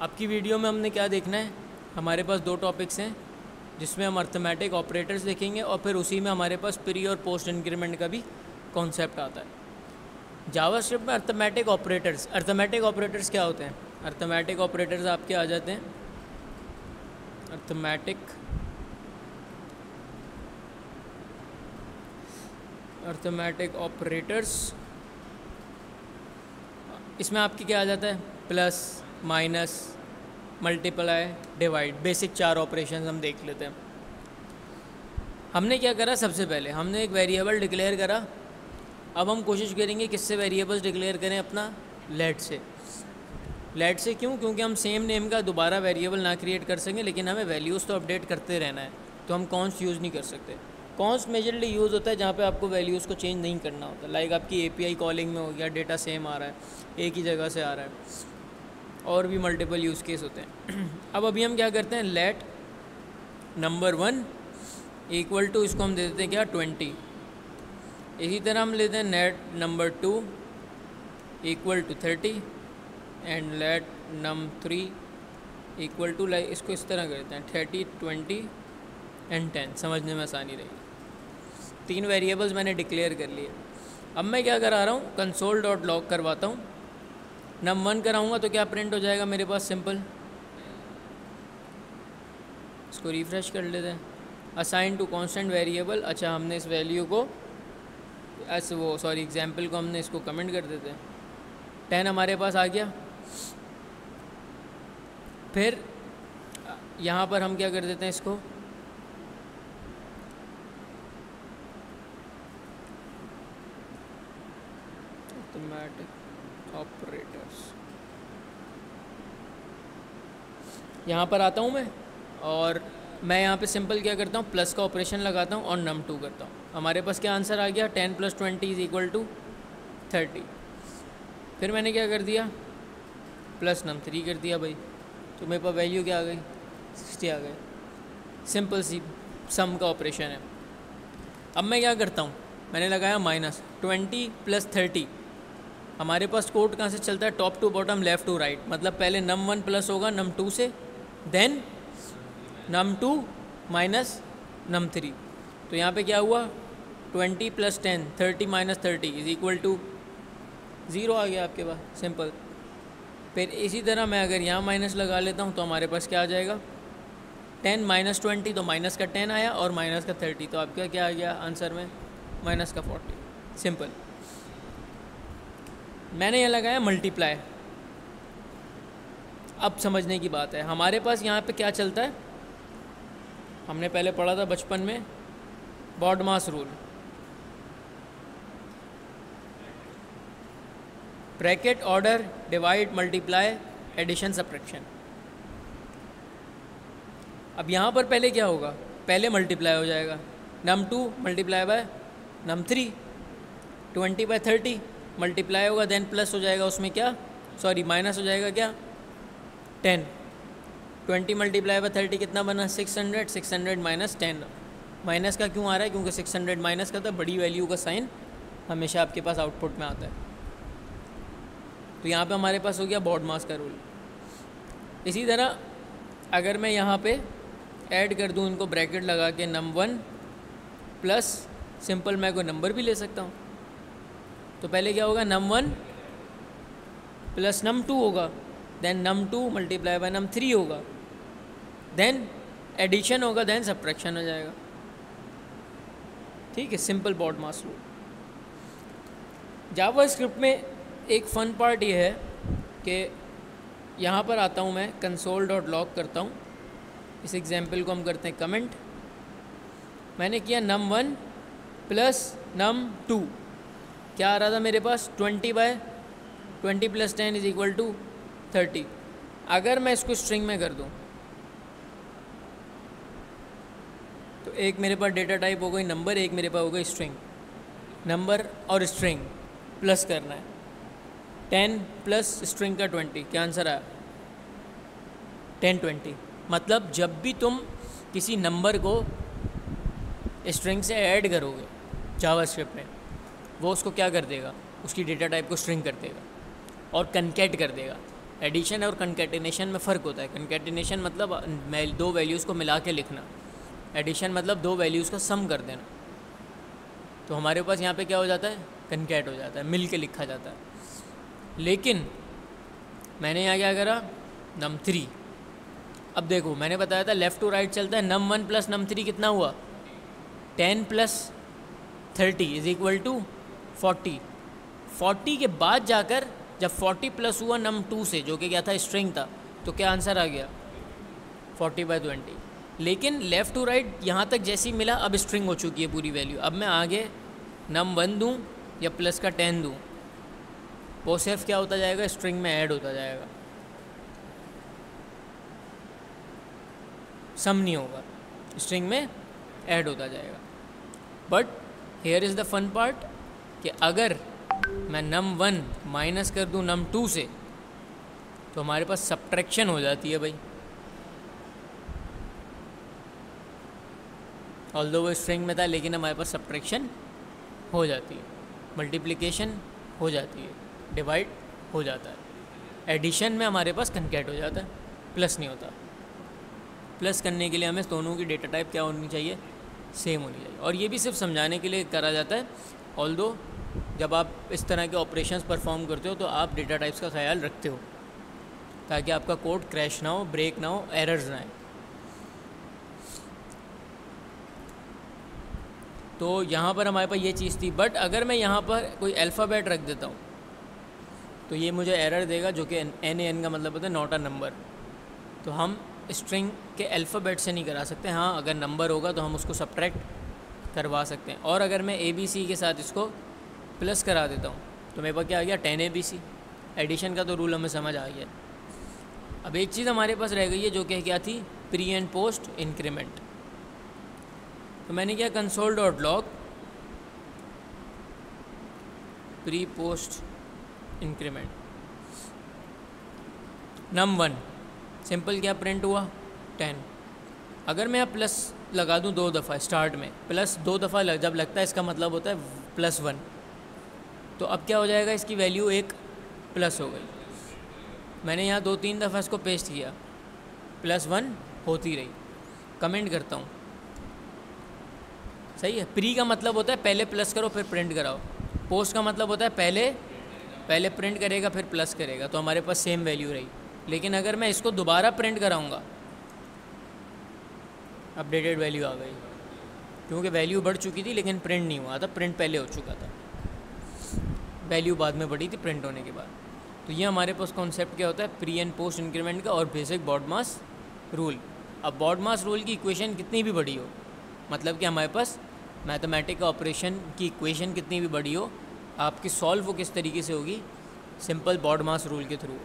आपकी वीडियो में हमने क्या देखना है, हमारे पास दो टॉपिक्स हैं जिसमें हम अर्थमेटिक ऑपरेटर्स देखेंगे और फिर उसी में हमारे पास प्री और पोस्ट इंक्रीमेंट का भी कॉन्सेप्ट आता है। जावास्क्रिप्ट में अर्थमेटिक ऑपरेटर्स क्या होते हैं? अर्थमेटिक ऑपरेटर्स आपके आ जाते हैं अर्थमेटिक ऑपरेटर्स। इसमें आपके क्या आ जाता है? Plus, minus, multiply, divide, basic 4 operation हम देख लेते हैं। हमने क्या करा? सबसे पहले हमने एक वेरिएबल डिक्लेयर करा। अब हम कोशिश करेंगे किससे वेरिएबल्स डिक्लेयर करें? अपना लेट से। लेट से क्यों? क्योंकि हम सेम नेम का दोबारा वेरिएबल ना क्रिएट कर सकें, लेकिन हमें वैल्यूज़ तो अपडेट करते रहना है, तो हम कॉन्स्ट यूज़ नहीं कर सकते। कॉन्स्ट मेजरली यूज़ होता है जहाँ पे आपको वैल्यूज़ को चेंज नहीं करना होता। लाइक आपकी API कॉलिंग में हो गया, डेटा सेम आ रहा है, एक ही जगह से आ रहा है, और भी मल्टीपल यूज़ केस होते हैं। अब अभी हम क्या करते हैं? लेट नंबर 1 इक्वल टू, इसको हम दे देते हैं क्या? 20। इसी तरह हम लेते हैं net number 2 equal to 30 and let num 3 equal to, like इसको इस तरह करते हैं 30, 20 एंड 10। समझने में आसानी रहेगी। 3 वेरिएबल्स मैंने डिक्लेयर कर लिए। अब मैं क्या करा रहा हूँ? कंसोल डॉट लॉग करवाता हूँ। नम 1 कराऊँगा तो क्या प्रिंट हो जाएगा मेरे पास? सिंपल। इसको रिफ्रेश कर लेते हैं। Assign to constant variable. अच्छा, हमने इस वैल्यू को एग्जाम्पल को हमने इसको कमेंट कर देते हैं। 10 हमारे पास आ गया। फिर यहाँ पर हम क्या कर देते हैं? इसको अर्थमेटिक ऑपरेटर्स, यहाँ पर आता हूँ मैं, और मैं यहाँ पे सिंपल क्या करता हूँ? प्लस का ऑपरेशन लगाता हूँ और नम 2 करता हूँ। हमारे पास क्या आंसर आ गया? 10 + 20 इज इक्वल टू 30। फिर मैंने क्या कर दिया? प्लस नम 3 कर दिया भाई, तो मेरे पास वैल्यू क्या आ गई? 60 आ गए। सिंपल सी सम का ऑपरेशन है। अब मैं क्या करता हूँ? मैंने लगाया माइनस 20 + 30। हमारे पास कोड कहाँ से चलता है? Top to bottom, left to right. मतलब पहले नम 1 प्लस होगा नम 2 से, देन नम 2 माइनस नम 3। तो यहाँ पे क्या हुआ? 20 + 10, 30 - 30 इज इक्वल टू 0 आ गया आपके पास। सिंपल। फिर इसी तरह मैं अगर यहाँ माइनस लगा लेता हूँ तो हमारे पास क्या आ जाएगा? 10 - 20, तो माइनस का 10 आया और माइनस का 30, तो आपका क्या आ गया आंसर में? माइनस का 40। सिंपल। मैंने यहाँ लगाया मल्टीप्लाई। अब समझने की बात है, हमारे पास यहाँ पे क्या चलता है? हमने पहले पढ़ा था बचपन में, BODMAS rule. Bracket, order, divide, multiply, addition, subtraction. अब यहाँ पर पहले क्या होगा? पहले मल्टीप्लाई हो जाएगा। नम 2 मल्टीप्लाई बाय नम 3, 20/30 मल्टीप्लाई होगा, देन प्लस हो जाएगा उसमें क्या? माइनस हो जाएगा क्या? 10। 20 × 30 कितना बना? 600। 600 - 10। माइनस का क्यों आ रहा है? क्योंकि 600 माइनस का था। बड़ी वैल्यू का साइन हमेशा आपके पास आउटपुट में आता है। तो यहाँ पे हमारे पास हो गया बॉडमास का रूल। इसी तरह अगर मैं यहाँ पे ऐड कर दूँ इनको ब्रैकेट लगा के, नम 1 प्लस सिंपल, मैं कोई नंबर भी ले सकता हूँ। तो पहले क्या होगा? नम 1 प्लस नम 2 होगा, देन नम 2 मल्टीप्लाई बाय नम 3 होगा, देन एडिशन होगा, देन सब्ट्रैक्शन हो जाएगा। ठीक है, सिंपल बॉडमास रूल। जावास्क्रिप्ट में एक फ़न पार्ट ये है कि यहाँ पर आता हूँ मैं, कंसोल डॉट लॉग करता हूँ। इस एग्जाम्पल को हम करते हैं कमेंट। मैंने किया नम 1 प्लस नम 2, क्या आ रहा था मेरे पास? 20/20 + 10 इज इक्वल टू 30। अगर मैं इसको स्ट्रिंग में कर दूँ तो एक मेरे पास डेटा टाइप हो गई नंबर, एक मेरे पास हो गई स्ट्रिंग। नंबर और स्ट्रिंग प्लस करना है। 10 प्लस स्ट्रिंग का 20, क्या आंसर आया? 10, 20। मतलब जब भी तुम किसी नंबर को स्ट्रिंग से ऐड करोगे जावास्क्रिप्ट में, वो उसको क्या कर देगा? उसकी डेटा टाइप को स्ट्रिंग कर देगा और कनकेट कर देगा। एडिशन और कंकैटिनेशन में फ़र्क होता है। कंकैटिनेशन मतलब दो वैल्यूज़ को मिला के लिखना, एडिशन मतलब दो वैल्यूज़ का सम कर देना। तो हमारे पास यहाँ पे क्या हो जाता है, कंकैट हो जाता है, मिल के लिखा जाता है। लेकिन मैंने यहाँ क्या करा, नम 3। अब देखो मैंने बताया था लेफ़्ट टू राइट चलता है, नम 1 प्लस नम 3 कितना हुआ, 10 प्लस 30 इज इक्वल टू 40। 40 के बाद जाकर जब 40 प्लस हुआ नम 2 से, जो कि क्या था, स्ट्रिंग था, तो क्या आंसर आ गया 40/20। लेकिन लेफ़्ट टू राइट यहाँ तक जैसी मिला, अब स्ट्रिंग हो चुकी है पूरी वैल्यू। अब मैं आगे नम 1 दूँ या प्लस का 10 दूँ, वो सिर्फ क्या होता जाएगा, स्ट्रिंग में ऐड होता जाएगा, सम नहीं होगा, स्ट्रिंग में ऐड होता जाएगा। But here is the fun part कि अगर मैं नम 1 माइनस कर दूं नम 2 से, तो हमारे पास सब्ट्रैक्शन हो जाती है भाई। ऑल्दो वो स्ट्रिंग में था, लेकिन हमारे पास सब्ट्रैक्शन हो जाती है, मल्टीप्लिकेशन हो जाती है, डिवाइड हो जाता है। एडिशन में हमारे पास कंकैट हो जाता है, प्लस नहीं होता। प्लस करने के लिए हमें दोनों की डेटा टाइप क्या होनी चाहिए, सेम होनी चाहिए। और ये भी सिर्फ समझाने के लिए करा जाता है। ऑल्दो जब आप इस तरह के ऑपरेशंस परफॉर्म करते हो तो आप डेटा टाइप्स का ख्याल रखते हो, ताकि आपका कोड क्रैश ना हो, ब्रेक ना हो, एरर्स ना आए। तो यहाँ पर हमारे पास ये चीज़ थी। बट अगर मैं यहाँ पर कोई अल्फ़ाबेट रख देता हूँ तो ये मुझे एरर देगा, जो कि एन का मतलब होता है नॉट अ नंबर। तो हम स्ट्रिंग के अल्फ़ाबेट से नहीं करा सकते। हाँ, अगर नंबर होगा तो हम उसको सब्ट्रैक्ट करवा सकते हैं। और अगर मैं ABC के साथ इसको प्लस करा देता हूँ तो मेरे पास क्या आ गया, 10 ABC। एडिशन का तो रूल हमें समझ आ गया। अब एक चीज़ हमारे पास रह गई है, जो कि क्या थी, प्री एंड पोस्ट इंक्रीमेंट। तो मैंने क्या, console dot log pre post increment num 1 simple क्या प्रिंट हुआ, 10। अगर मैं यहाँ प्लस लगा दूँ 2 दफ़ा स्टार्ट में, प्लस 2 दफ़ा जब लगता है, इसका मतलब होता है +1। तो अब क्या हो जाएगा, इसकी वैल्यू 1 प्लस हो गई। मैंने यहाँ 2-3 दफ़ा इसको पेस्ट किया, +1 होती रही। कमेंट करता हूँ, सही है। प्री का मतलब होता है पहले प्लस करो फिर प्रिंट कराओ। पोस्ट का मतलब होता है पहले प्रिंट करेगा फिर प्लस करेगा। तो हमारे पास सेम वैल्यू रही। लेकिन अगर मैं इसको दोबारा प्रिंट कराऊंगा, अपडेटेड वैल्यू आ गई, क्योंकि वैल्यू बढ़ चुकी थी लेकिन प्रिंट नहीं हुआ था, प्रिंट पहले हो चुका था, वैल्यू बाद में बढ़ी थी प्रिंट होने के बाद। तो ये हमारे पास कॉन्सेप्ट क्या होता है, प्री एंड पोस्ट इंक्रीमेंट का और बेसिक बॉडमास रूल। अब बॉडमास रूल की इक्वेशन कितनी भी बड़ी हो, मतलब कि हमारे पास मैथमेटिक ऑपरेशन की इक्वेशन कितनी भी बड़ी हो, आपकी सॉल्व वो किस तरीके से होगी, सिंपल बॉडमास रूल के थ्रू।